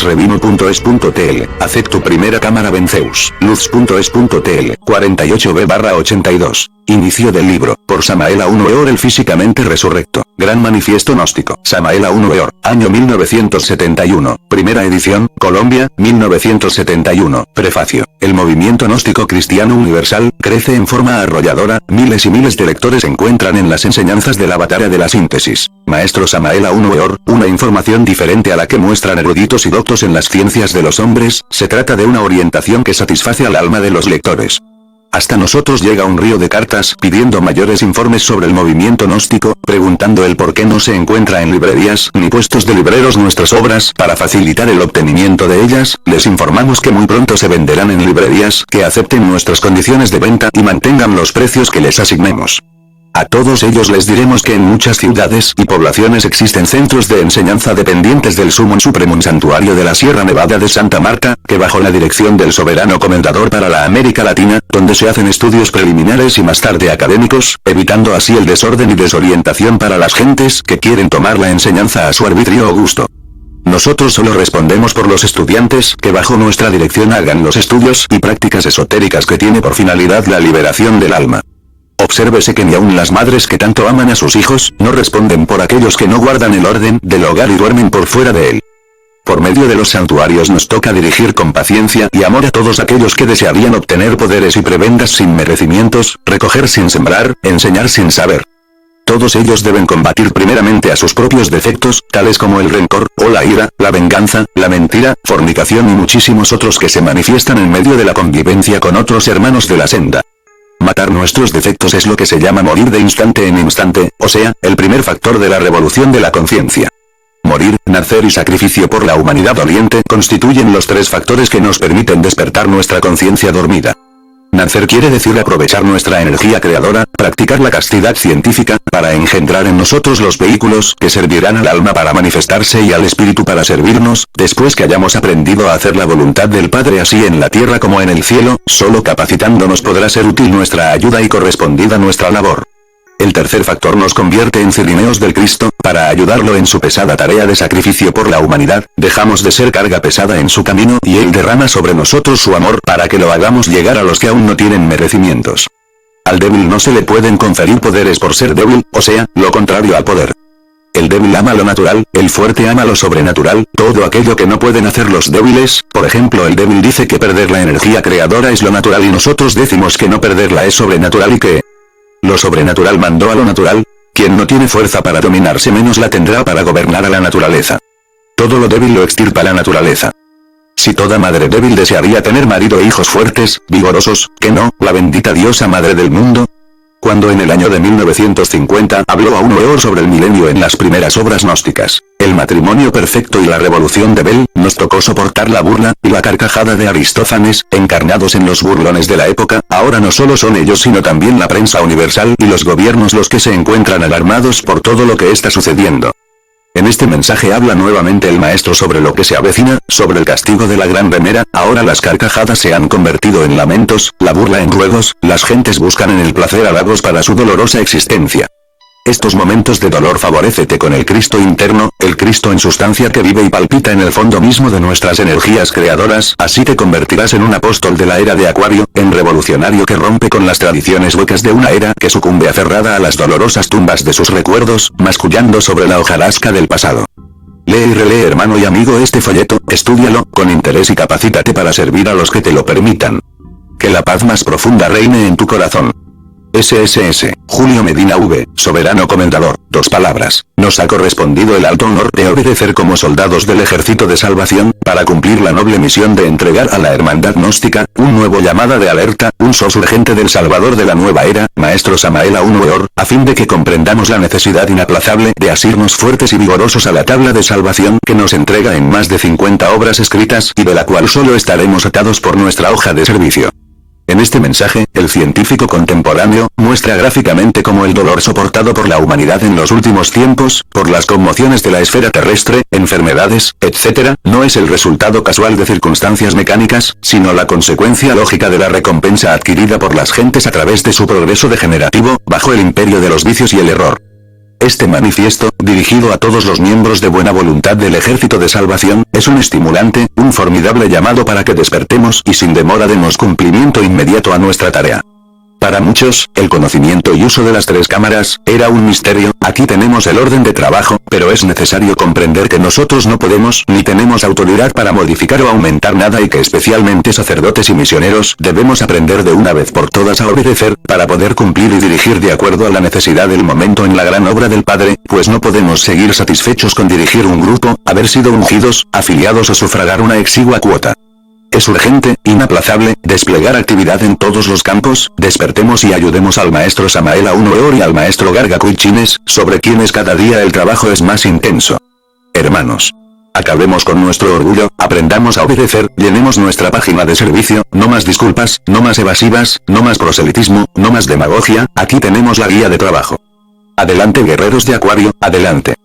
Revino.es.tl. Acepto tu primera cámara Venceus. Luz.es.tl. 48b/82. Inicio del libro, por Samael Aun Weor, el físicamente resurrecto. Gran manifiesto gnóstico. Samael Aun Weor, año 1971. Primera edición, Colombia, 1971. Prefacio. El movimiento gnóstico cristiano universal crece en forma arrolladora, miles y miles de lectores encuentran en las enseñanzas de la batalla de la síntesis. Maestro Samael Aun Weor, una información diferente a la que muestran eruditos y doctos en las ciencias de los hombres, se trata de una orientación que satisface al alma de los lectores. Hasta nosotros llega un río de cartas pidiendo mayores informes sobre el movimiento gnóstico, preguntando el por qué no se encuentra en librerías ni puestos de libreros nuestras obras. Para facilitar el obtenimiento de ellas, les informamos que muy pronto se venderán en librerías que acepten nuestras condiciones de venta y mantengan los precios que les asignemos. A todos ellos les diremos que en muchas ciudades y poblaciones existen centros de enseñanza dependientes del Sumum Supremum Santuario de la Sierra Nevada de Santa Marta, que bajo la dirección del Soberano Comendador para la América Latina, donde se hacen estudios preliminares y más tarde académicos, evitando así el desorden y desorientación para las gentes que quieren tomar la enseñanza a su arbitrio o gusto. Nosotros solo respondemos por los estudiantes que bajo nuestra dirección hagan los estudios y prácticas esotéricas que tiene por finalidad la liberación del alma. Obsérvese que ni aun las madres que tanto aman a sus hijos, no responden por aquellos que no guardan el orden del hogar y duermen por fuera de él. Por medio de los santuarios nos toca dirigir con paciencia y amor a todos aquellos que desearían obtener poderes y prebendas sin merecimientos, recoger sin sembrar, enseñar sin saber. Todos ellos deben combatir primeramente a sus propios defectos, tales como el rencor, o la ira, la venganza, la mentira, fornicación y muchísimos otros que se manifiestan en medio de la convivencia con otros hermanos de la senda. Matar nuestros defectos es lo que se llama morir de instante en instante, o sea, el primer factor de la revolución de la conciencia. Morir, nacer y sacrificio por la humanidad doliente constituyen los tres factores que nos permiten despertar nuestra conciencia dormida. Nacer quiere decir aprovechar nuestra energía creadora, practicar la castidad científica, para engendrar en nosotros los vehículos que servirán al alma para manifestarse y al espíritu para servirnos, después que hayamos aprendido a hacer la voluntad del Padre así en la tierra como en el cielo, solo capacitándonos podrá ser útil nuestra ayuda y correspondida nuestra labor. El tercer factor nos convierte en cirineos del Cristo, para ayudarlo en su pesada tarea de sacrificio por la humanidad, dejamos de ser carga pesada en su camino y Él derrama sobre nosotros su amor para que lo hagamos llegar a los que aún no tienen merecimientos. Al débil no se le pueden conferir poderes por ser débil, o sea, lo contrario al poder. El débil ama lo natural, el fuerte ama lo sobrenatural, todo aquello que no pueden hacer los débiles. Por ejemplo, el débil dice que perder la energía creadora es lo natural y nosotros decimos que no perderla es sobrenatural y que lo sobrenatural mandó a lo natural. Quien no tiene fuerza para dominarse menos la tendrá para gobernar a la naturaleza. Todo lo débil lo extirpa la naturaleza. Si toda madre débil desearía tener marido e hijos fuertes, vigorosos, ¿qué no, la bendita diosa madre del mundo? Cuando en el año de 1950 habló Aun Weor sobre el milenio en las primeras obras gnósticas, el matrimonio perfecto y la revolución de Bell, nos tocó soportar la burla y la carcajada de Aristófanes, encarnados en los burlones de la época. Ahora no solo son ellos sino también la prensa universal y los gobiernos los que se encuentran alarmados por todo lo que está sucediendo. En este mensaje habla nuevamente el maestro sobre lo que se avecina, sobre el castigo de la gran remera. Ahora las carcajadas se han convertido en lamentos, la burla en ruegos, las gentes buscan en el placer halagos para su dolorosa existencia. Estos momentos de dolor favorécete con el Cristo interno, el Cristo en sustancia que vive y palpita en el fondo mismo de nuestras energías creadoras, así te convertirás en un apóstol de la era de Acuario, en revolucionario que rompe con las tradiciones huecas de una era que sucumbe aferrada a las dolorosas tumbas de sus recuerdos, mascullando sobre la hojarasca del pasado. Lee y relee hermano y amigo este folleto, estúdialo, con interés y capacítate para servir a los que te lo permitan. Que la paz más profunda reine en tu corazón. SSS, Julio Medina V, Soberano Comendador. 2 palabras. Nos ha correspondido el alto honor de obedecer como soldados del Ejército de Salvación, para cumplir la noble misión de entregar a la Hermandad Gnóstica, un nuevo llamada de alerta, un sos urgente del Salvador de la nueva era, Maestro Samael Aun Weor, a fin de que comprendamos la necesidad inaplazable de asirnos fuertes y vigorosos a la tabla de salvación que nos entrega en más de 50 obras escritas y de la cual solo estaremos atados por nuestra hoja de servicio. En este mensaje, el científico contemporáneo muestra gráficamente cómo el dolor soportado por la humanidad en los últimos tiempos, por las conmociones de la esfera terrestre, enfermedades, etc., no es el resultado casual de circunstancias mecánicas, sino la consecuencia lógica de la recompensa adquirida por las gentes a través de su progreso degenerativo, bajo el imperio de los vicios y el error. Este manifiesto, dirigido a todos los miembros de buena voluntad del Ejército de Salvación, es un estimulante, un formidable llamado para que despertemos y sin demora demos cumplimiento inmediato a nuestra tarea. Para muchos, el conocimiento y uso de las 3 cámaras, era un misterio. Aquí tenemos el orden de trabajo, pero es necesario comprender que nosotros no podemos, ni tenemos autoridad para modificar o aumentar nada y que especialmente sacerdotes y misioneros debemos aprender de una vez por todas a obedecer, para poder cumplir y dirigir de acuerdo a la necesidad del momento en la gran obra del Padre, pues no podemos seguir satisfechos con dirigir un grupo, haber sido ungidos, afiliados o sufragar una exigua cuota. Es urgente, inaplazable, desplegar actividad en todos los campos. Despertemos y ayudemos al maestro Samael Aun Weor y al maestro Garga Chines, sobre quienes cada día el trabajo es más intenso. Hermanos, acabemos con nuestro orgullo, aprendamos a obedecer, llenemos nuestra página de servicio, no más disculpas, no más evasivas, no más proselitismo, no más demagogia. Aquí tenemos la guía de trabajo. Adelante guerreros de Acuario, adelante.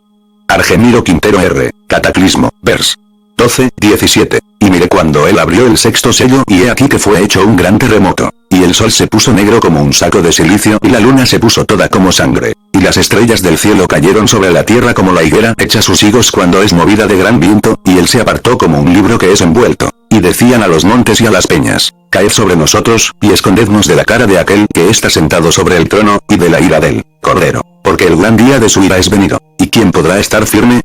Argemiro Quintero R. Cataclismo, vers. 12:17. Y miré cuando él abrió el 6º sello y he aquí que fue hecho un gran terremoto, y el sol se puso negro como un saco de silicio y la luna se puso toda como sangre, y las estrellas del cielo cayeron sobre la tierra como la higuera echa sus higos cuando es movida de gran viento, y él se apartó como un libro que es envuelto, y decían a los montes y a las peñas, caed sobre nosotros, y escondednos de la cara de aquel que está sentado sobre el trono, y de la ira del Cordero, porque el gran día de su ira es venido, ¿y quién podrá estar firme?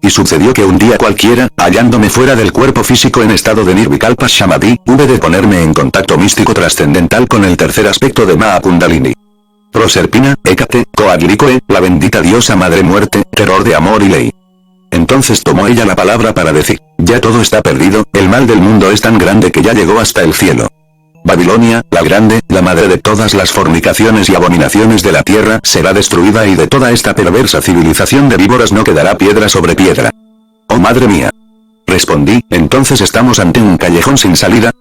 Y sucedió que un día cualquiera, hallándome fuera del cuerpo físico en estado de Nirvikalpa Samadhi, hube de ponerme en contacto místico trascendental con el tercer aspecto de Maa Kundalini. Proserpina, Hécate, Coadlicoe, la bendita diosa madre muerte, terror de amor y ley. Entonces tomó ella la palabra para decir, ya todo está perdido, el mal del mundo es tan grande que ya llegó hasta el cielo. Babilonia, la grande, la madre de todas las fornicaciones y abominaciones de la tierra, será destruida y de toda esta perversa civilización de víboras no quedará piedra sobre piedra. ¡Oh madre mía! Respondí, entonces estamos ante un callejón sin salida.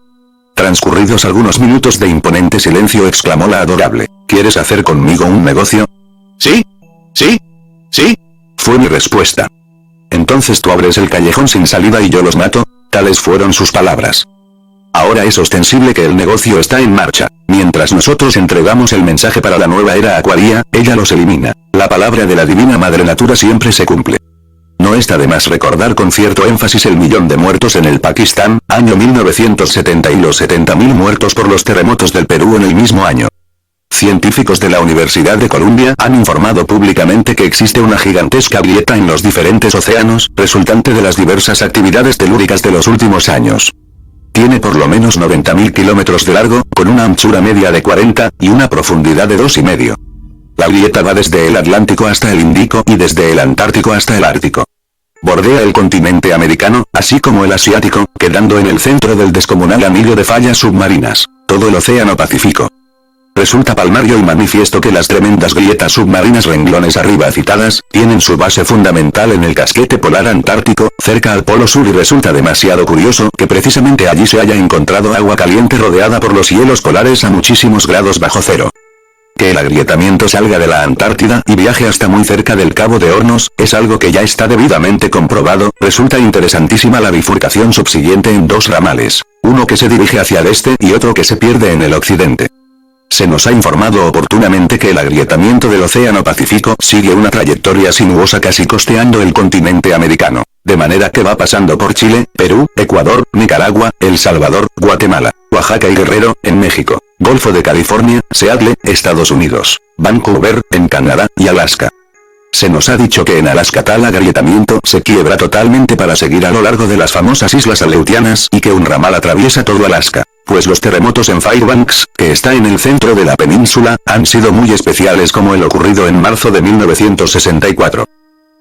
Transcurridos algunos minutos de imponente silencio exclamó la adorable, ¿quieres hacer conmigo un negocio? Sí, sí, sí, fue mi respuesta. Entonces tú abres el callejón sin salida y yo los mato, tales fueron sus palabras. Ahora es ostensible que el negocio está en marcha. Mientras nosotros entregamos el mensaje para la nueva era acuaria, ella los elimina. La palabra de la divina madre natura siempre se cumple. No está de más recordar con cierto énfasis el 1.000.000 de muertos en el Pakistán, año 1970 y los 70.000 muertos por los terremotos del Perú en el mismo año. Científicos de la Universidad de Columbia han informado públicamente que existe una gigantesca grieta en los diferentes océanos, resultante de las diversas actividades telúricas de los últimos años. Tiene por lo menos 90.000 kilómetros de largo, con una anchura media de 40, y una profundidad de 2,5. La grieta va desde el Atlántico hasta el Índico y desde el Antártico hasta el Ártico. Bordea el continente americano, así como el asiático, quedando en el centro del descomunal anillo de fallas submarinas, todo el océano Pacífico. Resulta palmario y manifiesto que las tremendas grietas submarinas renglones arriba citadas, tienen su base fundamental en el casquete polar antártico, cerca al polo sur y resulta demasiado curioso que precisamente allí se haya encontrado agua caliente rodeada por los hielos polares a muchísimos grados bajo cero. Que el agrietamiento salga de la Antártida y viaje hasta muy cerca del Cabo de Hornos, es algo que ya está debidamente comprobado. Resulta interesantísima la bifurcación subsiguiente en 2 ramales, uno que se dirige hacia el este y otro que se pierde en el occidente. Se nos ha informado oportunamente que el agrietamiento del Océano Pacífico sigue una trayectoria sinuosa casi costeando el continente americano, de manera que va pasando por Chile, Perú, Ecuador, Nicaragua, El Salvador, Guatemala, Oaxaca y Guerrero, en México, Golfo de California, Seattle, Estados Unidos, Vancouver, en Canadá, y Alaska. Se nos ha dicho que en Alaska tal agrietamiento se quiebra totalmente para seguir a lo largo de las famosas islas Aleutianas y que un ramal atraviesa todo Alaska, pues los terremotos en Fairbanks, que está en el centro de la península, han sido muy especiales como el ocurrido en marzo de 1964.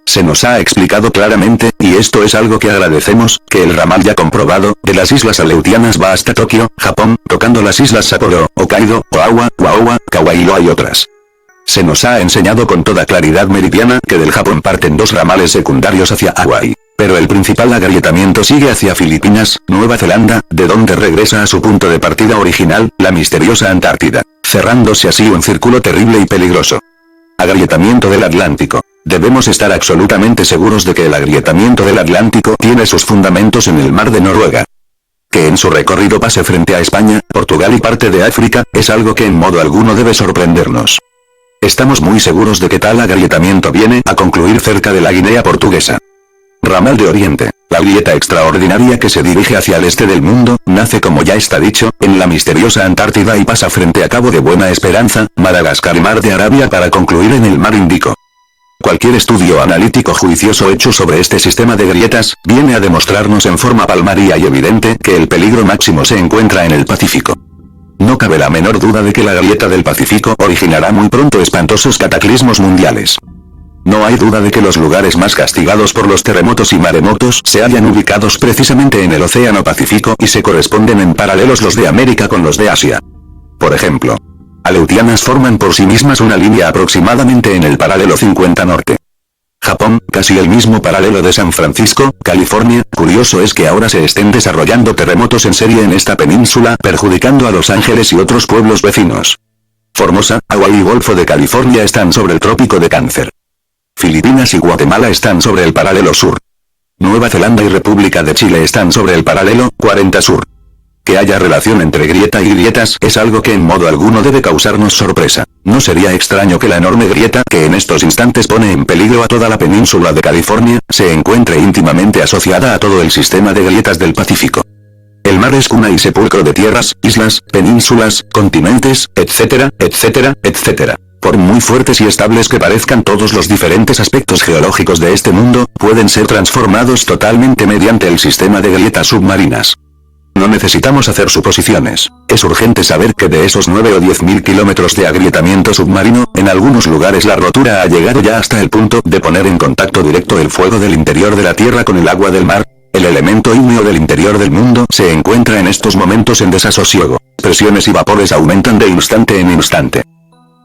Se nos ha explicado claramente, y esto es algo que agradecemos, que el ramal ya comprobado, de las islas Aleutianas va hasta Tokio, Japón, tocando las islas Sapporo, Hokkaido, Oahu, Oahu, Kauai y hay otras. Se nos ha enseñado con toda claridad meridiana que del Japón parten 2 ramales secundarios hacia Hawái, pero el principal agrietamiento sigue hacia Filipinas, Nueva Zelanda, de donde regresa a su punto de partida original, la misteriosa Antártida, cerrándose así un círculo terrible y peligroso. Agrietamiento del Atlántico. Debemos estar absolutamente seguros de que el agrietamiento del Atlántico tiene sus fundamentos en el mar de Noruega. Que en su recorrido pase frente a España, Portugal y parte de África, es algo que en modo alguno debe sorprendernos. Estamos muy seguros de que tal agrietamiento viene a concluir cerca de la Guinea Portuguesa. Ramal de Oriente, la grieta extraordinaria que se dirige hacia el este del mundo, nace como ya está dicho, en la misteriosa Antártida y pasa frente a Cabo de Buena Esperanza, Madagascar y Mar de Arabia para concluir en el Mar Índico. Cualquier estudio analítico juicioso hecho sobre este sistema de grietas, viene a demostrarnos en forma palmaria y evidente que el peligro máximo se encuentra en el Pacífico. No cabe la menor duda de que la grieta del Pacífico originará muy pronto espantosos cataclismos mundiales. No hay duda de que los lugares más castigados por los terremotos y maremotos se hallan ubicados precisamente en el Océano Pacífico y se corresponden en paralelos los de América con los de Asia. Por ejemplo, Aleutianas forman por sí mismas una línea aproximadamente en el paralelo 50 norte. Japón, casi el mismo paralelo de San Francisco, California. Curioso es que ahora se estén desarrollando terremotos en serie en esta península, perjudicando a Los Ángeles y otros pueblos vecinos. Formosa, Hawái y Golfo de California están sobre el trópico de Cáncer. Filipinas y Guatemala están sobre el paralelo sur. Nueva Zelanda y República de Chile están sobre el paralelo 40 sur. Que haya relación entre grieta y grietas es algo que en modo alguno debe causarnos sorpresa. No sería extraño que la enorme grieta que en estos instantes pone en peligro a toda la península de California, se encuentre íntimamente asociada a todo el sistema de grietas del Pacífico. El mar es cuna y sepulcro de tierras, islas, penínsulas, continentes, etcétera, etcétera, etcétera. Por muy fuertes y estables que parezcan todos los diferentes aspectos geológicos de este mundo, pueden ser transformados totalmente mediante el sistema de grietas submarinas. No necesitamos hacer suposiciones, es urgente saber que de esos 9 o 10 mil kilómetros de agrietamiento submarino, en algunos lugares la rotura ha llegado ya hasta el punto de poner en contacto directo el fuego del interior de la Tierra con el agua del mar. El elemento ígneo del interior del mundo se encuentra en estos momentos en desasosiego, presiones y vapores aumentan de instante en instante.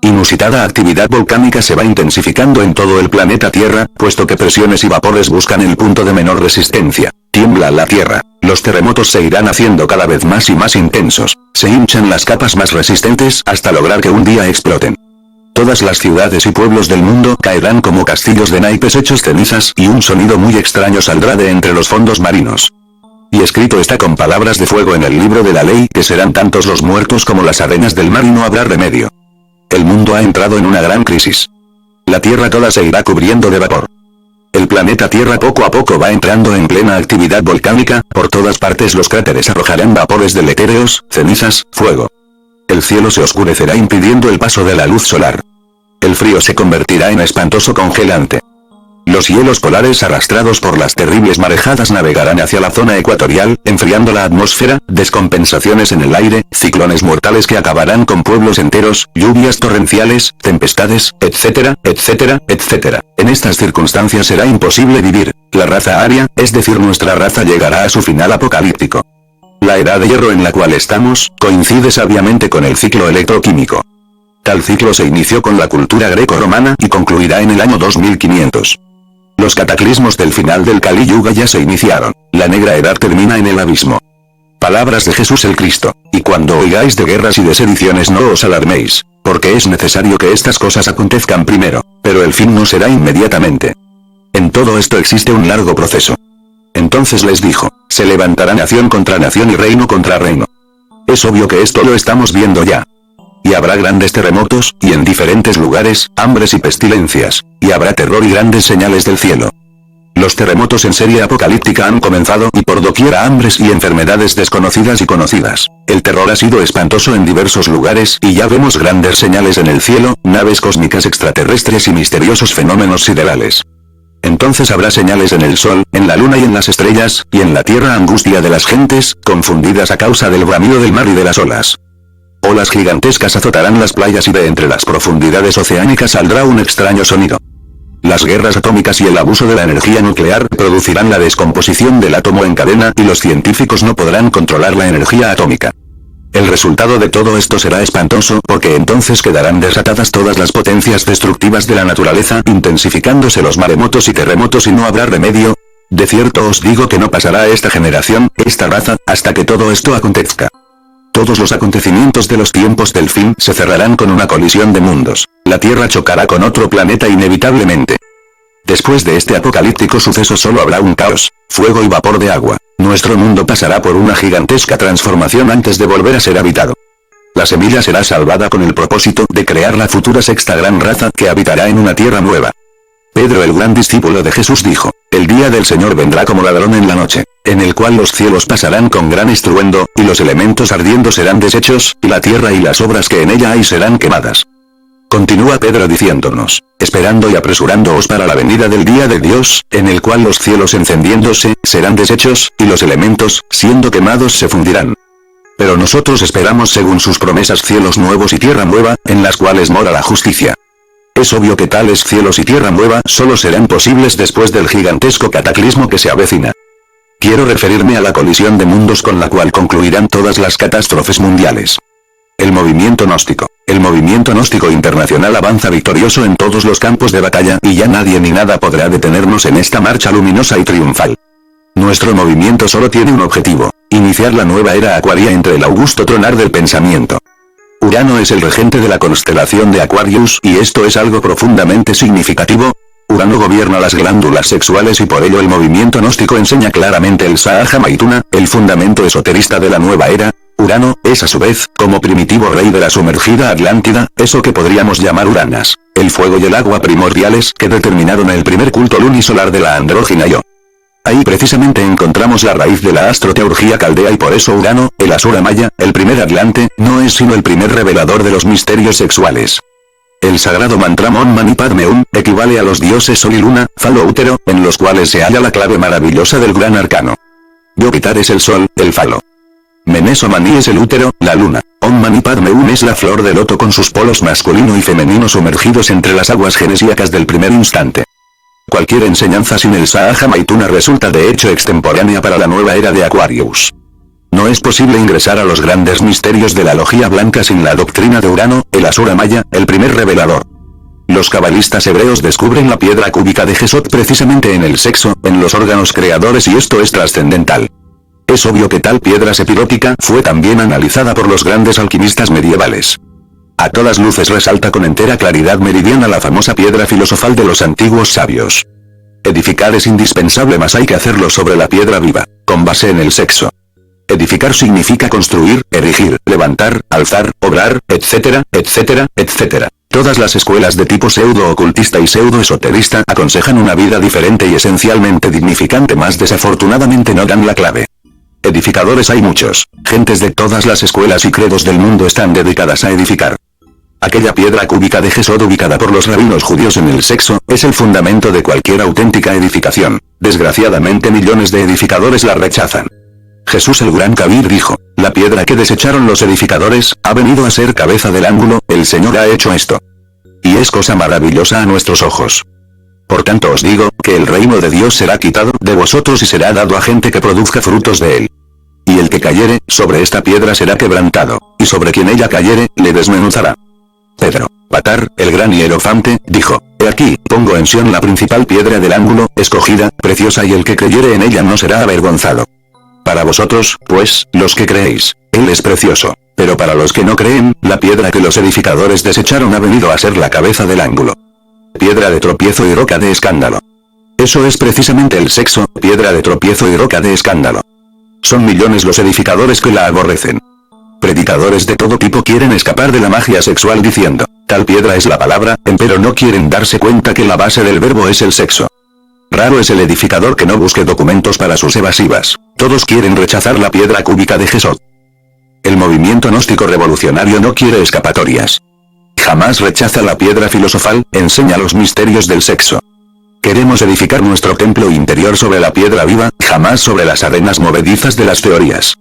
Inusitada actividad volcánica se va intensificando en todo el planeta Tierra, puesto que presiones y vapores buscan el punto de menor resistencia. Tiembla la Tierra, los terremotos se irán haciendo cada vez más y más intensos, se hinchan las capas más resistentes hasta lograr que un día exploten. Todas las ciudades y pueblos del mundo caerán como castillos de naipes hechos cenizas y un sonido muy extraño saldrá de entre los fondos marinos. Y escrito está con palabras de fuego en el libro de la ley que serán tantos los muertos como las arenas del mar y no habrá remedio. El mundo ha entrado en una gran crisis. La Tierra toda se irá cubriendo de vapor. El planeta Tierra poco a poco va entrando en plena actividad volcánica, por todas partes los cráteres arrojarán vapores deletéreos, cenizas, fuego. El cielo se oscurecerá impidiendo el paso de la luz solar. El frío se convertirá en espantoso congelante. Los hielos polares arrastrados por las terribles marejadas navegarán hacia la zona ecuatorial, enfriando la atmósfera, descompensaciones en el aire, ciclones mortales que acabarán con pueblos enteros, lluvias torrenciales, tempestades, etcétera, etcétera, etcétera. En estas circunstancias será imposible vivir. La raza aria, es decir nuestra raza llegará a su final apocalíptico. La edad de hierro en la cual estamos, coincide sabiamente con el ciclo electroquímico. Tal ciclo se inició con la cultura greco-romana y concluirá en el año 2500. Los cataclismos del final del Kali Yuga ya se iniciaron, la negra edad termina en el abismo. Palabras de Jesús el Cristo, y cuando oigáis de guerras y de sediciones no os alarméis, porque es necesario que estas cosas acontezcan primero, pero el fin no será inmediatamente. En todo esto existe un largo proceso. Entonces les dijo, se levantará nación contra nación y reino contra reino. Es obvio que esto lo estamos viendo ya. Y habrá grandes terremotos, y en diferentes lugares, hambres y pestilencias, y habrá terror y grandes señales del cielo. Los terremotos en serie apocalíptica han comenzado y por doquier hambres y enfermedades desconocidas y conocidas. El terror ha sido espantoso en diversos lugares y ya vemos grandes señales en el cielo, naves cósmicas extraterrestres y misteriosos fenómenos siderales. Entonces habrá señales en el sol, en la luna y en las estrellas, y en la tierra angustia de las gentes, confundidas a causa del bramido del mar y de las olas. Olas gigantescas azotarán las playas y de entre las profundidades oceánicas saldrá un extraño sonido. Las guerras atómicas y el abuso de la energía nuclear producirán la descomposición del átomo en cadena y los científicos no podrán controlar la energía atómica. El resultado de todo esto será espantoso porque entonces quedarán desatadas todas las potencias destructivas de la naturaleza, intensificándose los maremotos y terremotos y no habrá remedio. De cierto os digo que no pasará esta generación, esta raza, hasta que todo esto acontezca. Todos los acontecimientos de los tiempos del fin se cerrarán con una colisión de mundos. La Tierra chocará con otro planeta inevitablemente. Después de este apocalíptico suceso solo habrá un caos, fuego y vapor de agua. Nuestro mundo pasará por una gigantesca transformación antes de volver a ser habitado. La semilla será salvada con el propósito de crear la futura sexta gran raza que habitará en una tierra nueva. Pedro, el gran discípulo de Jesús, dijo: el día del Señor vendrá como ladrón en la noche, en el cual los cielos pasarán con gran estruendo, y los elementos ardiendo serán deshechos, y la tierra y las obras que en ella hay serán quemadas. Continúa Pedro diciéndonos: esperando y apresurándoos para la venida del día de Dios, en el cual los cielos encendiéndose, serán deshechos, y los elementos, siendo quemados, se fundirán. Pero nosotros esperamos según sus promesas cielos nuevos y tierra nueva, en las cuales mora la justicia. Es obvio que tales cielos y tierra nueva solo serán posibles después del gigantesco cataclismo que se avecina. Quiero referirme a la colisión de mundos con la cual concluirán todas las catástrofes mundiales. El movimiento gnóstico. El movimiento gnóstico internacional avanza victorioso en todos los campos de batalla y ya nadie ni nada podrá detenernos en esta marcha luminosa y triunfal. Nuestro movimiento solo tiene un objetivo: iniciar la nueva era acuaria entre el augusto tronar del pensamiento. Urano es el regente de la constelación de Aquarius y esto es algo profundamente significativo. Urano gobierna las glándulas sexuales y por ello el movimiento gnóstico enseña claramente el Sahaja Maituna, el fundamento esoterista de la nueva era. Urano, es a su vez, como primitivo rey de la sumergida Atlántida, eso que podríamos llamar Uranas, el fuego y el agua primordiales que determinaron el primer culto lunisolar de la andrógina Io. Ahí precisamente encontramos la raíz de la astroteurgia caldea y por eso Urano, el Asura Maya, el primer Atlante, no es sino el primer revelador de los misterios sexuales. El sagrado mantra Om Mani Padme Hum equivale a los dioses Sol y Luna, Falo Útero, en los cuales se halla la clave maravillosa del gran arcano. Yopitar es el Sol, el Falo. Meneso Mani es el útero, la luna. Om Mani Padme Hum es la flor de loto con sus polos masculino y femenino sumergidos entre las aguas genesíacas del primer instante. Cualquier enseñanza sin el Sahaja Maituna resulta de hecho extemporánea para la nueva era de Aquarius. No es posible ingresar a los grandes misterios de la logia blanca sin la doctrina de Urano, el Asura Maya, el primer revelador. Los cabalistas hebreos descubren la piedra cúbica de Jesod precisamente en el sexo, en los órganos creadores y esto es trascendental. Es obvio que tal piedra sepirótica fue también analizada por los grandes alquimistas medievales. A todas luces resalta con entera claridad meridiana la famosa piedra filosofal de los antiguos sabios. Edificar es indispensable, mas hay que hacerlo sobre la piedra viva, con base en el sexo. Edificar significa construir, erigir, levantar, alzar, obrar, etcétera, etcétera, etcétera. Todas las escuelas de tipo pseudo-ocultista y pseudo-esoterista aconsejan una vida diferente y esencialmente dignificante, mas desafortunadamente no dan la clave. Edificadores hay muchos, gentes de todas las escuelas y credos del mundo están dedicadas a edificar. Aquella piedra cúbica de Jesod ubicada por los rabinos judíos en el sexo, es el fundamento de cualquier auténtica edificación. Desgraciadamente millones de edificadores la rechazan. Jesús el Gran Kabir dijo: la piedra que desecharon los edificadores, ha venido a ser cabeza del ángulo, el Señor ha hecho esto. Y es cosa maravillosa a nuestros ojos. Por tanto os digo, que el reino de Dios será quitado de vosotros y será dado a gente que produzca frutos de él. Y el que cayere, sobre esta piedra será quebrantado, y sobre quien ella cayere, le desmenuzará. Pedro, Patar, el gran hierofante, dijo: he aquí, pongo en Sión la principal piedra del ángulo, escogida, preciosa y el que creyere en ella no será avergonzado. Para vosotros, pues, los que creéis, él es precioso, pero para los que no creen, la piedra que los edificadores desecharon ha venido a ser la cabeza del ángulo. Piedra de tropiezo y roca de escándalo. Eso es precisamente el sexo, piedra de tropiezo y roca de escándalo. Son millones los edificadores que la aborrecen. Predicadores de todo tipo quieren escapar de la magia sexual diciendo: tal piedra es la palabra, empero no quieren darse cuenta que la base del verbo es el sexo. Raro es el edificador que no busque documentos para sus evasivas. Todos quieren rechazar la piedra cúbica de Jesod. El movimiento gnóstico revolucionario no quiere escapatorias. Jamás rechaza la piedra filosofal, enseña los misterios del sexo. Queremos edificar nuestro templo interior sobre la piedra viva, jamás sobre las arenas movedizas de las teorías.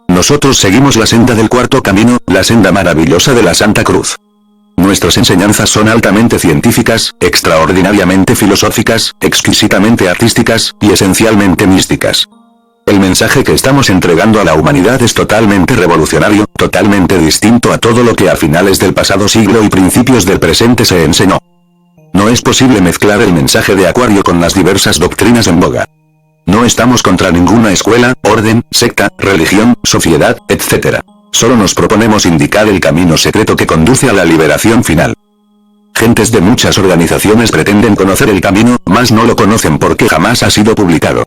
Nosotros seguimos la senda del cuarto camino, la senda maravillosa de la Santa Cruz. Nuestras enseñanzas son altamente científicas, extraordinariamente filosóficas, exquisitamente artísticas, y esencialmente místicas. El mensaje que estamos entregando a la humanidad es totalmente revolucionario, totalmente distinto a todo lo que a finales del pasado siglo y principios del presente se enseñó. No es posible mezclar el mensaje de Acuario con las diversas doctrinas en boga. No estamos contra ninguna escuela, orden, secta, religión, sociedad, etc. Solo nos proponemos indicar el camino secreto que conduce a la liberación final. Gentes de muchas organizaciones pretenden conocer el camino, mas no lo conocen porque jamás ha sido publicado.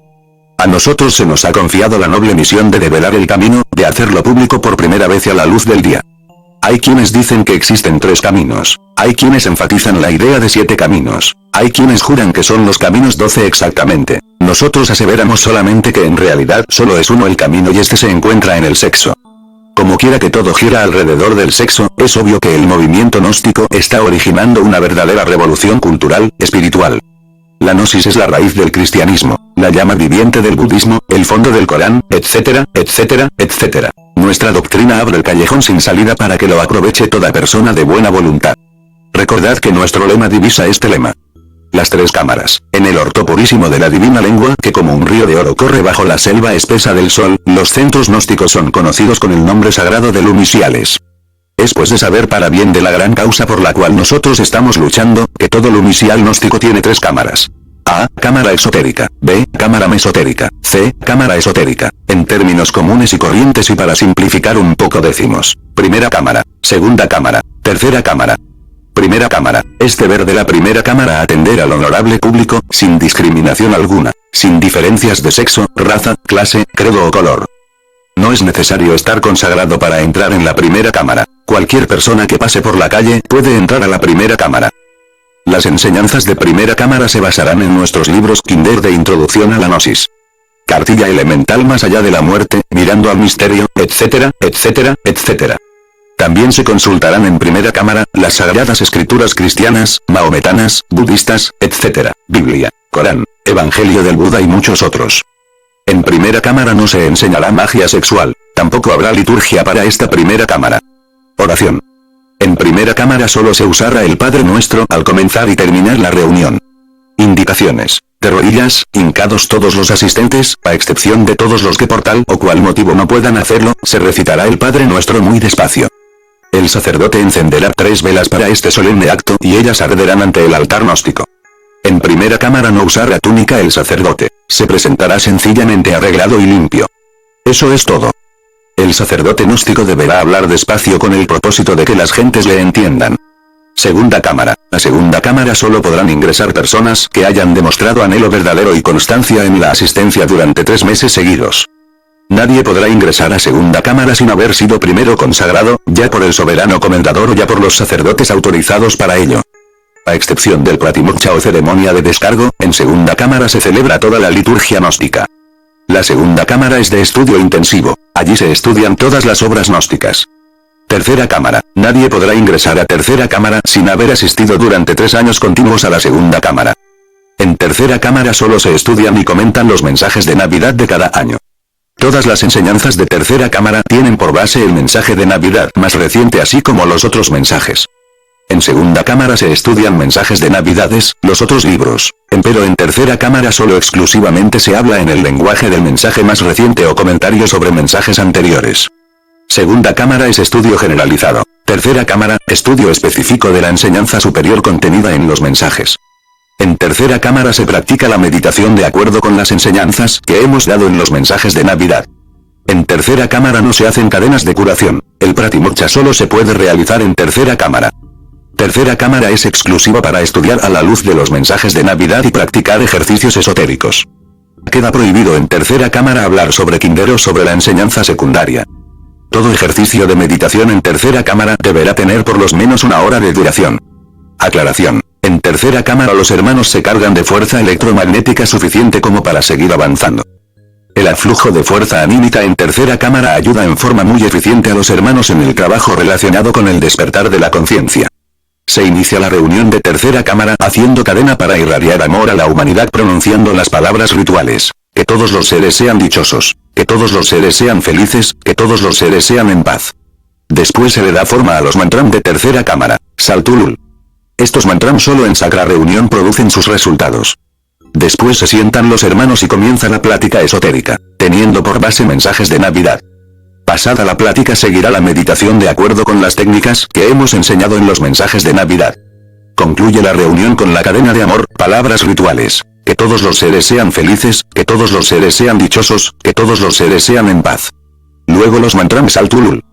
A nosotros se nos ha confiado la noble misión de develar el camino, de hacerlo público por primera vez a la luz del día. Hay quienes dicen que existen 3 caminos. Hay quienes enfatizan la idea de 7 caminos. Hay quienes juran que son los caminos 12 exactamente. Nosotros aseveramos solamente que en realidad solo es uno el camino y este se encuentra en el sexo. Como quiera que todo gira alrededor del sexo, es obvio que el movimiento gnóstico está originando una verdadera revolución cultural, espiritual. La gnosis es la raíz del cristianismo, la llama viviente del budismo, el fondo del Corán, etcétera, etcétera, etcétera. Nuestra doctrina abre el callejón sin salida para que lo aproveche toda persona de buena voluntad. Recordad que nuestro lema divisa este lema. Las 3 cámaras, en el orto purísimo de la divina lengua que como un río de oro corre bajo la selva espesa del sol, los centros gnósticos son conocidos con el nombre sagrado de Lumisiales. Es pues de saber para bien de la gran causa por la cual nosotros estamos luchando, que todo lumisial gnóstico tiene 3 cámaras. A. Cámara esotérica. B. Cámara mesotérica. C. Cámara esotérica. En términos comunes y corrientes y para simplificar un poco decimos. Primera cámara. Segunda cámara. Tercera cámara. Primera cámara. Es deber de la primera cámara atender al honorable público, sin discriminación alguna, sin diferencias de sexo, raza, clase, credo o color. No es necesario estar consagrado para entrar en la primera cámara. Cualquier persona que pase por la calle puede entrar a la primera cámara. Las enseñanzas de primera cámara se basarán en nuestros libros Kinder de Introducción a la Gnosis. Cartilla elemental más allá de la muerte, mirando al misterio, etcétera, etcétera, etcétera. También se consultarán en primera cámara, las sagradas escrituras cristianas, mahometanas, budistas, etc. Biblia, Corán, Evangelio del Buda y muchos otros. En primera cámara no se enseñará magia sexual, tampoco habrá liturgia para esta primera cámara. Oración. En primera cámara solo se usará el Padre Nuestro al comenzar y terminar la reunión. Indicaciones. De rodillas, hincados todos los asistentes, a excepción de todos los que por tal o cual motivo no puedan hacerlo, se recitará el Padre Nuestro muy despacio. El sacerdote encenderá 3 velas para este solemne acto y ellas arderán ante el altar gnóstico. En primera cámara no usará túnica el sacerdote, se presentará sencillamente arreglado y limpio. Eso es todo. El sacerdote gnóstico deberá hablar despacio con el propósito de que las gentes le entiendan. Segunda cámara. A segunda cámara solo podrán ingresar personas que hayan demostrado anhelo verdadero y constancia en la asistencia durante 3 meses seguidos. Nadie podrá ingresar a segunda cámara sin haber sido primero consagrado, ya por el soberano comendador o ya por los sacerdotes autorizados para ello. A excepción del pratimurcha o ceremonia de descargo, en segunda cámara se celebra toda la liturgia gnóstica. La segunda cámara es de estudio intensivo, allí se estudian todas las obras gnósticas. Tercera cámara. Nadie podrá ingresar a tercera cámara sin haber asistido durante 3 años continuos a la segunda cámara. En tercera cámara solo se estudian y comentan los mensajes de Navidad de cada año. Todas las enseñanzas de tercera cámara tienen por base el mensaje de Navidad más reciente así como los otros mensajes. En segunda cámara se estudian mensajes de Navidades, los otros libros, pero en tercera cámara solo exclusivamente se habla en el lenguaje del mensaje más reciente o comentario sobre mensajes anteriores. Segunda cámara es estudio generalizado. Tercera cámara, estudio específico de la enseñanza superior contenida en los mensajes. En tercera cámara se practica la meditación de acuerdo con las enseñanzas que hemos dado en los mensajes de Navidad. En tercera cámara no se hacen cadenas de curación, el pratimurcha solo se puede realizar en tercera cámara. Tercera cámara es exclusiva para estudiar a la luz de los mensajes de Navidad y practicar ejercicios esotéricos. Queda prohibido en tercera cámara hablar sobre Kinder o sobre la enseñanza secundaria. Todo ejercicio de meditación en tercera cámara deberá tener por lo menos 1 hora de duración. Aclaración. En tercera cámara los hermanos se cargan de fuerza electromagnética suficiente como para seguir avanzando. El aflujo de fuerza anímica en tercera cámara ayuda en forma muy eficiente a los hermanos en el trabajo relacionado con el despertar de la conciencia. Se inicia la reunión de tercera cámara haciendo cadena para irradiar amor a la humanidad pronunciando las palabras rituales. Que todos los seres sean dichosos, que todos los seres sean felices, que todos los seres sean en paz. Después se le da forma a los mantram de tercera cámara, Saltulul. Estos mantram solo en sacra reunión producen sus resultados. Después se sientan los hermanos y comienza la plática esotérica, teniendo por base mensajes de Navidad. Pasada la plática seguirá la meditación de acuerdo con las técnicas que hemos enseñado en los mensajes de Navidad. Concluye la reunión con la cadena de amor, palabras rituales. Que todos los seres sean felices, que todos los seres sean dichosos, que todos los seres sean en paz. Luego los mantram Saltulul.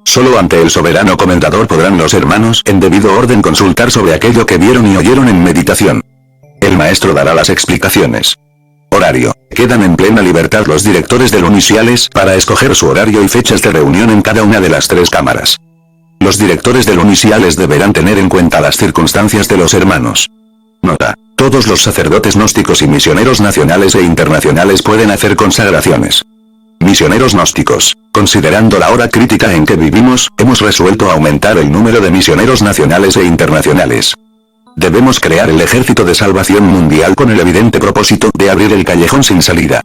Solo ante el soberano comendador podrán los hermanos en debido orden consultar sobre aquello que vieron y oyeron en meditación. El maestro dará las explicaciones. Horario. Quedan en plena libertad los directores de Lumisiales para escoger su horario y fechas de reunión en cada una de las 3 cámaras. Los directores de uniciales deberán tener en cuenta las circunstancias de los hermanos. Nota: todos los sacerdotes gnósticos y misioneros nacionales e internacionales pueden hacer consagraciones. Misioneros gnósticos. Considerando la hora crítica en que vivimos, hemos resuelto aumentar el número de misioneros nacionales e internacionales. Debemos crear el ejército de salvación mundial con el evidente propósito de abrir el callejón sin salida.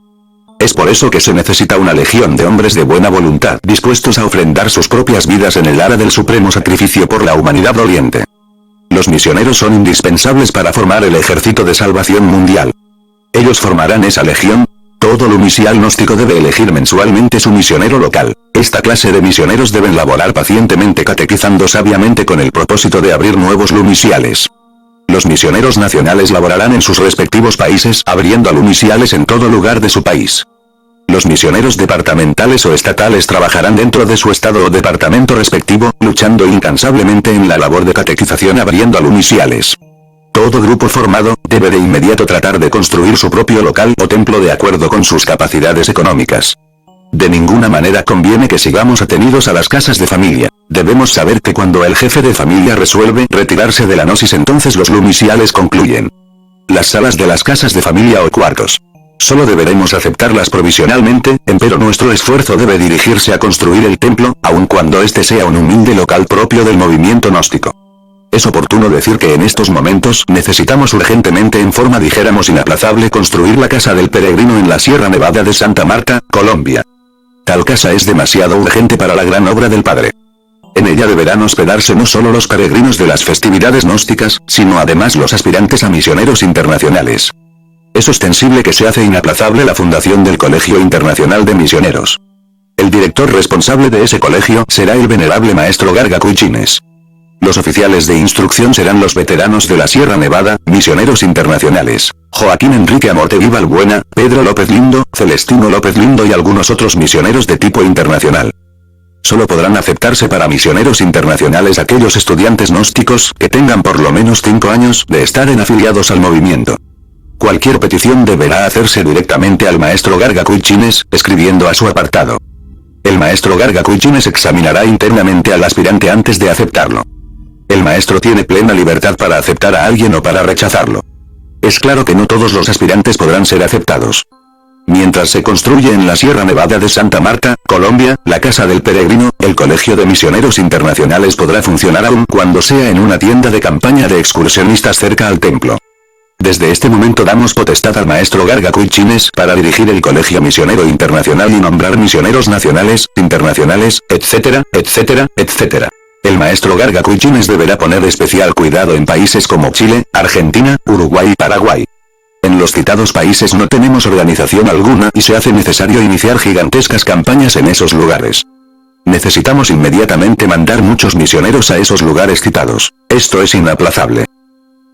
Es por eso que se necesita una legión de hombres de buena voluntad dispuestos a ofrendar sus propias vidas en el ara del supremo sacrificio por la humanidad doliente. Los misioneros son indispensables para formar el ejército de salvación mundial. Ellos formarán esa legión. Todo lumicial gnóstico debe elegir mensualmente su misionero local. Esta clase de misioneros deben laborar pacientemente catequizando sabiamente con el propósito de abrir nuevos lumiciales. Los misioneros nacionales laborarán en sus respectivos países abriendo lumiciales en todo lugar de su país. Los misioneros departamentales o estatales trabajarán dentro de su estado o departamento respectivo, luchando incansablemente en la labor de catequización abriendo alumiciales. Todo grupo formado debe de inmediato tratar de construir su propio local o templo de acuerdo con sus capacidades económicas. De ninguna manera conviene que sigamos atenidos a las casas de familia. Debemos saber que cuando el jefe de familia resuelve retirarse de la gnosis, entonces los lumiciales concluyen. Las salas de las casas de familia o cuartos. Solo deberemos aceptarlas provisionalmente, empero nuestro esfuerzo debe dirigirse a construir el templo, aun cuando este sea un humilde local propio del movimiento gnóstico. Es oportuno decir que en estos momentos necesitamos urgentemente, en forma dijéramos inaplazable, construir la casa del peregrino en la Sierra Nevada de Santa Marta, Colombia. Tal casa es demasiado urgente para la gran obra del Padre. En ella deberán hospedarse no solo los peregrinos de las festividades gnósticas, sino además los aspirantes a misioneros internacionales. Es ostensible que se hace inaplazable la fundación del Colegio Internacional de Misioneros. El director responsable de ese colegio será el venerable maestro Garga Cuchines. Los oficiales de instrucción serán los veteranos de la Sierra Nevada, misioneros internacionales, Joaquín Enrique Amortegui Balbuena, Pedro López Lindo, Celestino López Lindo y algunos otros misioneros de tipo internacional. Solo podrán aceptarse para misioneros internacionales aquellos estudiantes gnósticos que tengan por lo menos 5 años de estar afiliados al movimiento. Cualquier petición deberá hacerse directamente al maestro Garga Cuchines, escribiendo a su apartado. El maestro Garga Cuchines examinará internamente al aspirante antes de aceptarlo. El maestro tiene plena libertad para aceptar a alguien o para rechazarlo. Es claro que no todos los aspirantes podrán ser aceptados. Mientras se construye en la Sierra Nevada de Santa Marta, Colombia, la Casa del Peregrino, el Colegio de Misioneros Internacionales podrá funcionar aun cuando sea en una tienda de campaña de excursionistas cerca al templo. Desde este momento damos potestad al maestro Garga Cuchines para dirigir el Colegio Misionero Internacional y nombrar misioneros nacionales, internacionales, etcétera, etcétera, etcétera. El maestro Garga Cuchines deberá poner especial cuidado en países como Chile, Argentina, Uruguay y Paraguay. En los citados países no tenemos organización alguna y se hace necesario iniciar gigantescas campañas en esos lugares. Necesitamos inmediatamente mandar muchos misioneros a esos lugares citados. Esto es inaplazable.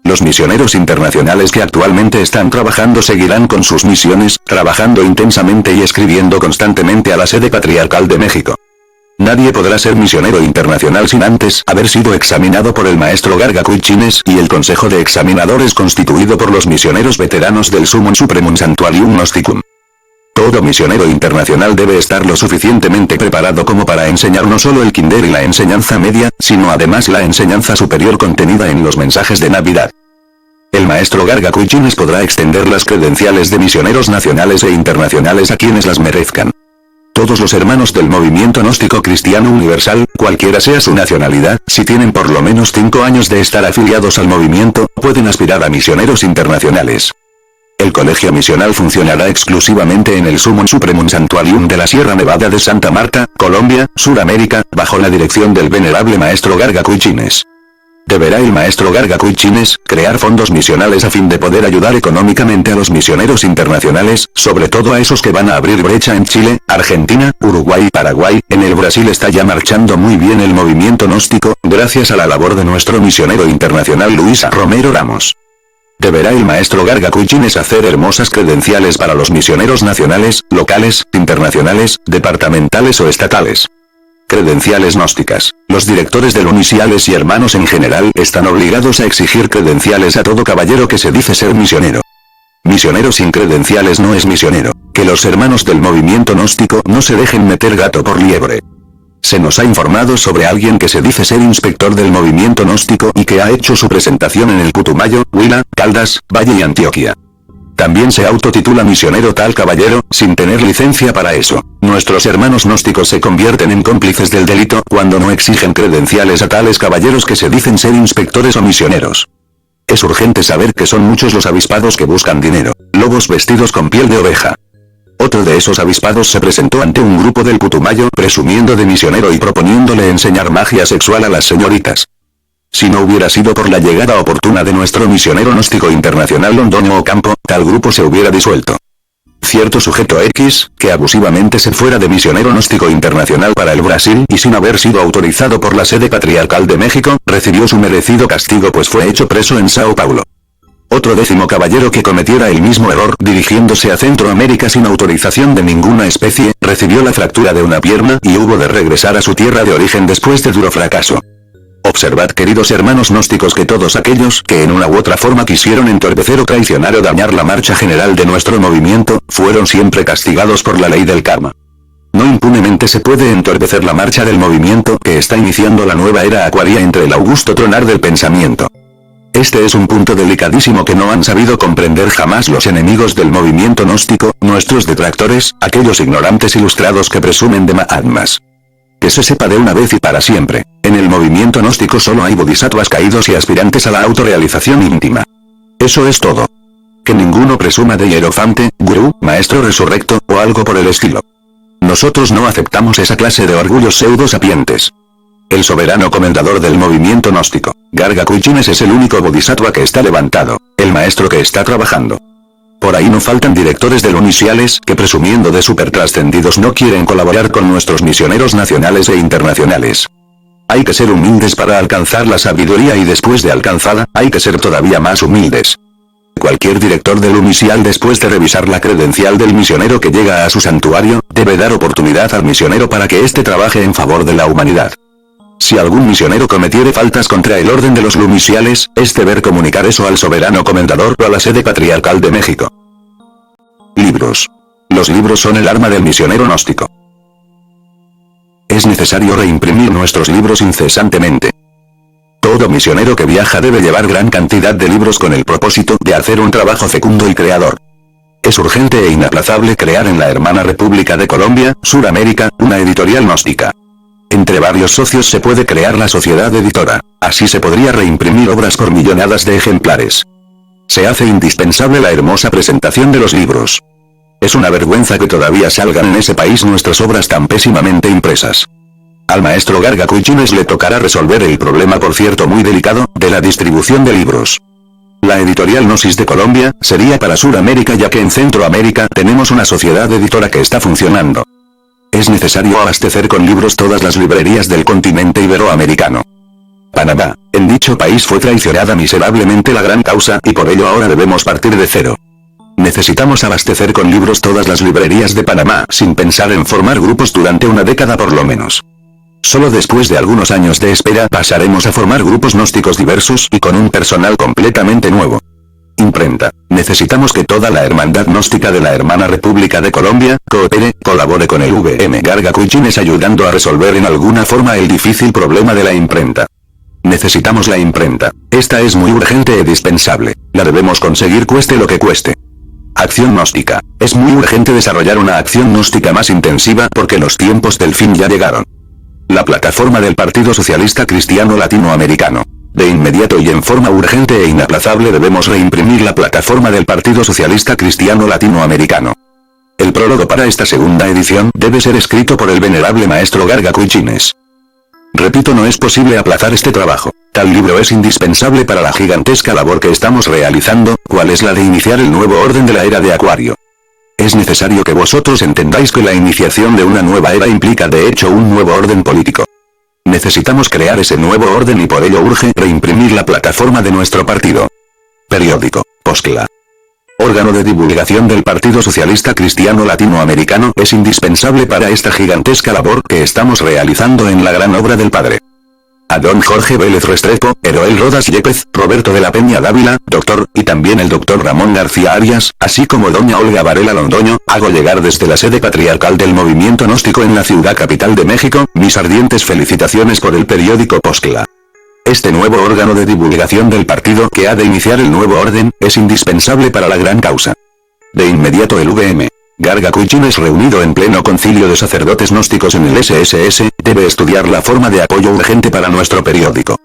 Los misioneros internacionales que actualmente están trabajando seguirán con sus misiones, trabajando intensamente y escribiendo constantemente a la sede patriarcal de México. Nadie podrá ser misionero internacional sin antes haber sido examinado por el maestro Garga Cuchines y el Consejo de Examinadores constituido por los misioneros veteranos del Summum Supremum Sanctuarium Gnosticum. Todo misionero internacional debe estar lo suficientemente preparado como para enseñar no solo el kinder y la enseñanza media, sino además la enseñanza superior contenida en los mensajes de Navidad. El maestro Garga Cuchines podrá extender las credenciales de misioneros nacionales e internacionales a quienes las merezcan. Todos los hermanos del movimiento gnóstico cristiano universal, cualquiera sea su nacionalidad, si tienen por lo menos 5 años de estar afiliados al movimiento, pueden aspirar a misioneros internacionales. El colegio misional funcionará exclusivamente en el Summum Supremum Sanctuarium de la Sierra Nevada de Santa Marta, Colombia, Suramérica, bajo la dirección del venerable maestro Garga Cuchines. Deberá el maestro Garga Cuchines crear fondos misionales a fin de poder ayudar económicamente a los misioneros internacionales, sobre todo a esos que van a abrir brecha en Chile, Argentina, Uruguay y Paraguay. En el Brasil está ya marchando muy bien el movimiento gnóstico, gracias a la labor de nuestro misionero internacional Luis Romero Ramos. Deberá el maestro Garga Cuchines hacer hermosas credenciales para los misioneros nacionales, locales, internacionales, departamentales o estatales. Credenciales gnósticas. Los directores de uniciales y hermanos en general están obligados a exigir credenciales a todo caballero que se dice ser misionero. Misionero sin credenciales no es misionero. Que los hermanos del movimiento gnóstico no se dejen meter gato por liebre. Se nos ha informado sobre alguien que se dice ser inspector del movimiento gnóstico y que ha hecho su presentación en el Putumayo, Huila, Caldas, Valle y Antioquia. También se autotitula misionero tal caballero, sin tener licencia para eso. Nuestros hermanos gnósticos se convierten en cómplices del delito cuando no exigen credenciales a tales caballeros que se dicen ser inspectores o misioneros. Es urgente saber que son muchos los avispados que buscan dinero, lobos vestidos con piel de oveja. Otro de esos avispados se presentó ante un grupo del Putumayo presumiendo de misionero y proponiéndole enseñar magia sexual a las señoritas. Si no hubiera sido por la llegada oportuna de nuestro misionero gnóstico internacional Londoño Ocampo, tal grupo se hubiera disuelto. Cierto sujeto X, que abusivamente se fuera de misionero gnóstico internacional para el Brasil y sin haber sido autorizado por la sede patriarcal de México, recibió su merecido castigo pues fue hecho preso en Sao Paulo. Otro 10º caballero que cometiera el mismo error dirigiéndose a Centroamérica sin autorización de ninguna especie, recibió la fractura de una pierna y hubo de regresar a su tierra de origen después de duro fracaso. Observad queridos hermanos gnósticos que todos aquellos que en una u otra forma quisieron entorpecer o traicionar o dañar la marcha general de nuestro movimiento, fueron siempre castigados por la ley del karma. No impunemente se puede entorpecer la marcha del movimiento que está iniciando la nueva era acuaria entre el augusto tronar del pensamiento. Este es un punto delicadísimo que no han sabido comprender jamás los enemigos del movimiento gnóstico, nuestros detractores, aquellos ignorantes ilustrados que presumen de Mahatmas. Que se sepa de una vez y para siempre, en el movimiento gnóstico solo hay bodhisattvas caídos y aspirantes a la autorrealización íntima. Eso es todo. Que ninguno presuma de hierofante, gurú, maestro resurrecto, o algo por el estilo. Nosotros no aceptamos esa clase de orgullos pseudo-sapientes. El soberano comendador del movimiento gnóstico, Garga Kuchines es el único bodhisattva que está levantado, el maestro que está trabajando. Por ahí no faltan directores de luniciales que presumiendo de supertrascendidos no quieren colaborar con nuestros misioneros nacionales e internacionales. Hay que ser humildes para alcanzar la sabiduría y después de alcanzada, hay que ser todavía más humildes. Cualquier director del unicial después de revisar la credencial del misionero que llega a su santuario, debe dar oportunidad al misionero para que éste trabaje en favor de la humanidad. Si algún misionero cometiere faltas contra el orden de los lumiciales, es deber comunicar eso al soberano comendador o a la sede patriarcal de México. Libros. Los libros son el arma del misionero gnóstico. Es necesario reimprimir nuestros libros incesantemente. Todo misionero que viaja debe llevar gran cantidad de libros con el propósito de hacer un trabajo fecundo y creador. Es urgente e inaplazable crear en la hermana República de Colombia, Suramérica, una editorial gnóstica. Entre varios socios se puede crear la sociedad editora, así se podría reimprimir obras por millonadas de ejemplares. Se hace indispensable la hermosa presentación de los libros. Es una vergüenza que todavía salgan en ese país nuestras obras tan pésimamente impresas. Al maestro Garga Kuchines le tocará resolver el problema por cierto muy delicado, de la distribución de libros. La editorial Gnosis de Colombia, sería para Suramérica ya que en Centroamérica tenemos una sociedad editora que está funcionando. Es necesario abastecer con libros todas las librerías del continente iberoamericano. Panamá, en dicho país fue traicionada miserablemente la gran causa y por ello ahora debemos partir de cero. Necesitamos abastecer con libros todas las librerías de Panamá sin pensar en formar grupos durante una década por lo menos. Solo después de algunos años de espera pasaremos a formar grupos gnósticos diversos y con un personal completamente nuevo. Imprenta. Necesitamos que toda la hermandad gnóstica de la hermana República de Colombia, coopere, colabore con el VM Garga Kuchines ayudando a resolver en alguna forma el difícil problema de la imprenta. Necesitamos la imprenta. Esta es muy urgente e dispensable. La debemos conseguir cueste lo que cueste. Acción gnóstica. Es muy urgente desarrollar una acción gnóstica más intensiva porque los tiempos del fin ya llegaron. La plataforma del Partido Socialista Cristiano Latinoamericano. De inmediato y en forma urgente e inaplazable debemos reimprimir la plataforma del Partido Socialista Cristiano Latinoamericano. El prólogo para esta segunda edición debe ser escrito por el venerable maestro Garga Kuchines. Repito, no es posible aplazar este trabajo. Tal libro es indispensable para la gigantesca labor que estamos realizando, cual es la de iniciar el nuevo orden de la era de Acuario. Es necesario que vosotros entendáis que la iniciación de una nueva era implica de hecho un nuevo orden político. Necesitamos crear ese nuevo orden y por ello urge reimprimir la plataforma de nuestro partido. Periódico, Postla. Órgano de divulgación del Partido Socialista Cristiano Latinoamericano es indispensable para esta gigantesca labor que estamos realizando en la gran obra del Padre. A don Jorge Vélez Restrepo, Eroel Rodas Yepez, Roberto de la Peña Dávila, doctor, y también el doctor Ramón García Arias, así como doña Olga Varela Londoño, hago llegar desde la sede patriarcal del movimiento gnóstico en la ciudad capital de México, mis ardientes felicitaciones por el periódico Postla. Este nuevo órgano de divulgación del partido que ha de iniciar el nuevo orden, es indispensable para la gran causa. De inmediato el VM. Garga Cuchines, reunido en pleno concilio de sacerdotes gnósticos en el SSS, debe estudiar la forma de apoyo urgente para nuestro periódico.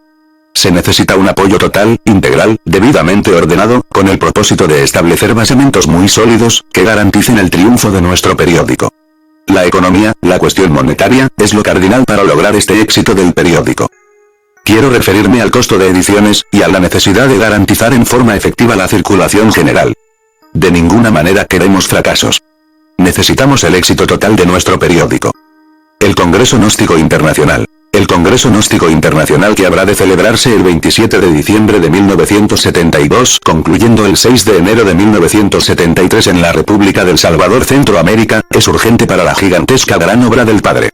Se necesita un apoyo total, integral, debidamente ordenado, con el propósito de establecer basamentos muy sólidos, que garanticen el triunfo de nuestro periódico. La economía, la cuestión monetaria, es lo cardinal para lograr este éxito del periódico. Quiero referirme al costo de ediciones, y a la necesidad de garantizar en forma efectiva la circulación general. De ninguna manera queremos fracasos. Necesitamos el éxito total de nuestro periódico. El Congreso Gnóstico Internacional. El Congreso Gnóstico Internacional que habrá de celebrarse el 27 de diciembre de 1972, concluyendo el 6 de enero de 1973 en la República del Salvador, Centroamérica, es urgente para la gigantesca gran obra del Padre.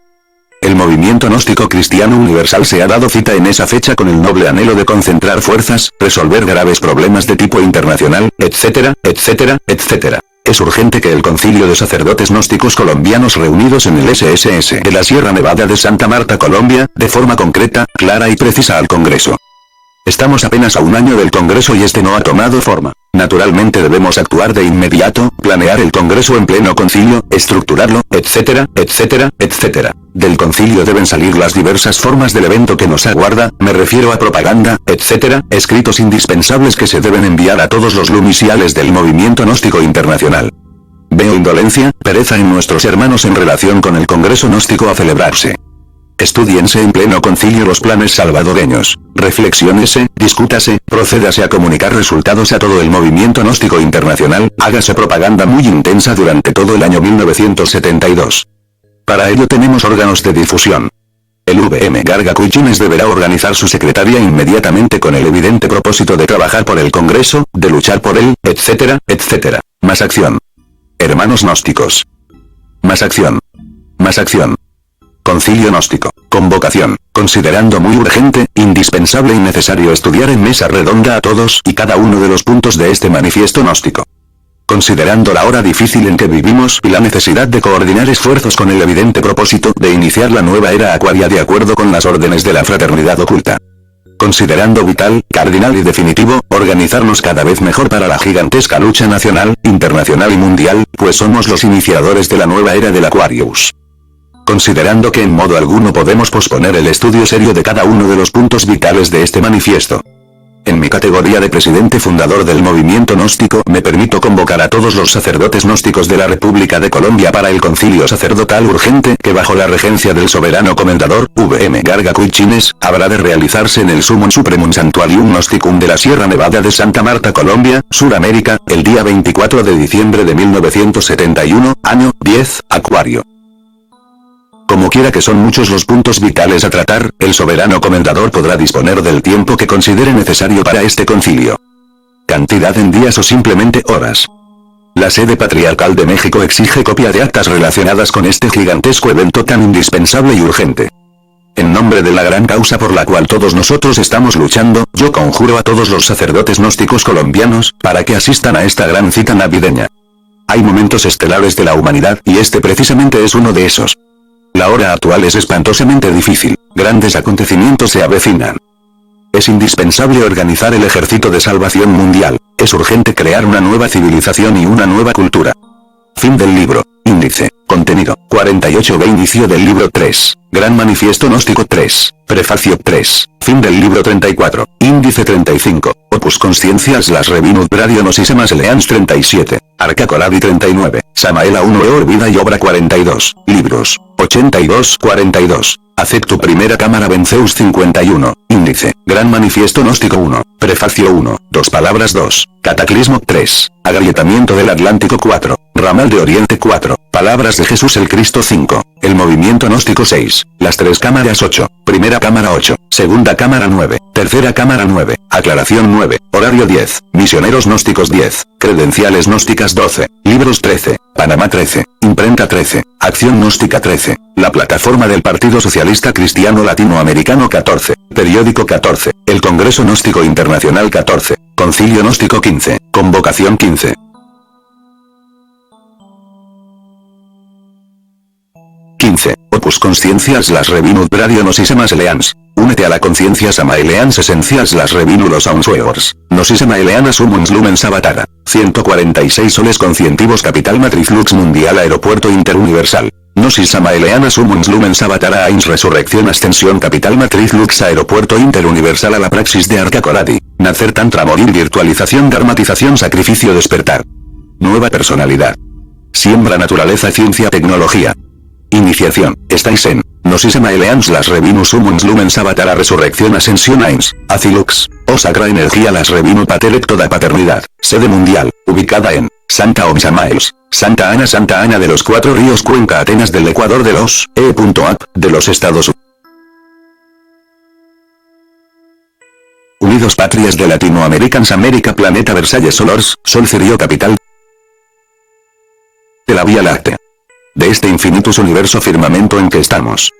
El movimiento gnóstico cristiano universal se ha dado cita en esa fecha con el noble anhelo de concentrar fuerzas, resolver graves problemas de tipo internacional, etcétera, etcétera, etcétera. Es urgente que el concilio de sacerdotes gnósticos colombianos reunidos en el SSS de la Sierra Nevada de Santa Marta, Colombia, de forma concreta, clara y precisa al Congreso. Estamos apenas a un año del Congreso y este no ha tomado forma. Naturalmente debemos actuar de inmediato, planear el Congreso en pleno concilio, estructurarlo, etcétera, etcétera, etcétera. Del concilio deben salir las diversas formas del evento que nos aguarda, me refiero a propaganda, etcétera, escritos indispensables que se deben enviar a todos los lumiciales del movimiento gnóstico internacional. Veo indolencia, pereza en nuestros hermanos en relación con el Congreso gnóstico a celebrarse. Estúdiense en pleno concilio los planes salvadoreños, reflexiónese, discútase, procédase a comunicar resultados a todo el movimiento gnóstico internacional, hágase propaganda muy intensa durante todo el año 1972. Para ello tenemos órganos de difusión. El VM Garga Cuchines deberá organizar su secretaría inmediatamente con el evidente propósito de trabajar por el Congreso, de luchar por él, etcétera, etcétera. Más acción. Hermanos gnósticos. Más acción. Más acción. Concilio gnóstico. Convocación. Considerando muy urgente, indispensable y necesario estudiar en mesa redonda a todos y cada uno de los puntos de este manifiesto gnóstico. Considerando la hora difícil en que vivimos y la necesidad de coordinar esfuerzos con el evidente propósito de iniciar la nueva era acuaria de acuerdo con las órdenes de la fraternidad oculta. Considerando vital, cardinal y definitivo, organizarnos cada vez mejor para la gigantesca lucha nacional, internacional y mundial, pues somos los iniciadores de la nueva era del Aquarius. Considerando que en modo alguno podemos posponer el estudio serio de cada uno de los puntos vitales de este manifiesto. En mi categoría de presidente fundador del movimiento gnóstico, me permito convocar a todos los sacerdotes gnósticos de la República de Colombia para el concilio sacerdotal urgente que bajo la regencia del soberano comendador, VM Garga Cuchines, habrá de realizarse en el Summum Supremum Sanctuarium Gnosticum de la Sierra Nevada de Santa Marta, Colombia, Suramérica, el día 24 de diciembre de 1971, año 10, Acuario. Como quiera que son muchos los puntos vitales a tratar, el soberano comendador podrá disponer del tiempo que considere necesario para este concilio. Cantidad en días o simplemente horas. La sede patriarcal de México exige copia de actas relacionadas con este gigantesco evento tan indispensable y urgente. En nombre de la gran causa por la cual todos nosotros estamos luchando, yo conjuro a todos los sacerdotes gnósticos colombianos, para que asistan a esta gran cita navideña. Hay momentos estelares de la humanidad y este precisamente es uno de esos. La hora actual es espantosamente difícil, grandes acontecimientos se avecinan. Es indispensable organizar el ejército de salvación mundial, es urgente crear una nueva civilización y una nueva cultura. Fin del libro. Índice. Contenido. 48b. Inicio del libro 3. Gran Manifiesto Gnóstico 3. Prefacio 3. Fin del libro 34. Índice 35. Opus Consciencias las Revinut Radio Nosisemas Leans 37. Arca Coladi 39. Samaela 1 Eor Vida y Obra 42. Libros. 82-42. Acepto Primera Cámara Venceus 51. Índice. Gran Manifiesto Gnóstico 1. Prefacio 1. Dos Palabras 2. Cataclismo 3. Agrietamiento del Atlántico 4. Ramal de Oriente 4. Palabras de Jesús el Cristo 5. El Movimiento Gnóstico 6. Las Tres Cámaras 8. Primera Cámara 8. Segunda Cámara 9. Tercera Cámara 9. Aclaración 9. Horario 10. Misioneros Gnósticos 10. Credenciales Gnósticas 12. Libros 13. Panamá 13. Imprenta 13. Acción Gnóstica 13. La plataforma del Partido Socialista Cristiano Latinoamericano 14, Periódico 14, el Congreso Gnóstico Internacional 14, Concilio Gnóstico 15, Convocación 15. 15. Opus Consciencias las Revinut Radio Nosisemas Eleans. Únete a la conciencia Samaeleans Esencias las Revinulos Aunsweors. Nosisema Eleana Sumuns Lumens Avatara. 146 soles conscientivos Capital Matriz Lux Mundial Aeropuerto Interuniversal. Gnosis Samaeleana Sumuns Lumens Avatara Ains Resurrección Ascensión Capital Matriz Lux Aeropuerto Interuniversal a la praxis de Arca Coradi. Nacer Tantra Morir Virtualización Dharmatización Sacrificio Despertar. Nueva personalidad. Siembra Naturaleza Ciencia Tecnología. Iniciación. Estáis en Nosisema Eleans las Revinus Sumuns Lumens Avatara Resurrección Ascensión Ains, Acilux, o Sacra Energía las Revinu Paterec Toda Paternidad, sede mundial, ubicada en Santa Omisamaels, Santa Ana de los Cuatro Ríos Cuenca Atenas del Ecuador de los E.AP de los Estados Unidos Patrias de Latinoamericans América Planeta Versalles Solors, Sol Cirio Capital de la Vía Láctea. De este infinitus universo firmamento en que estamos.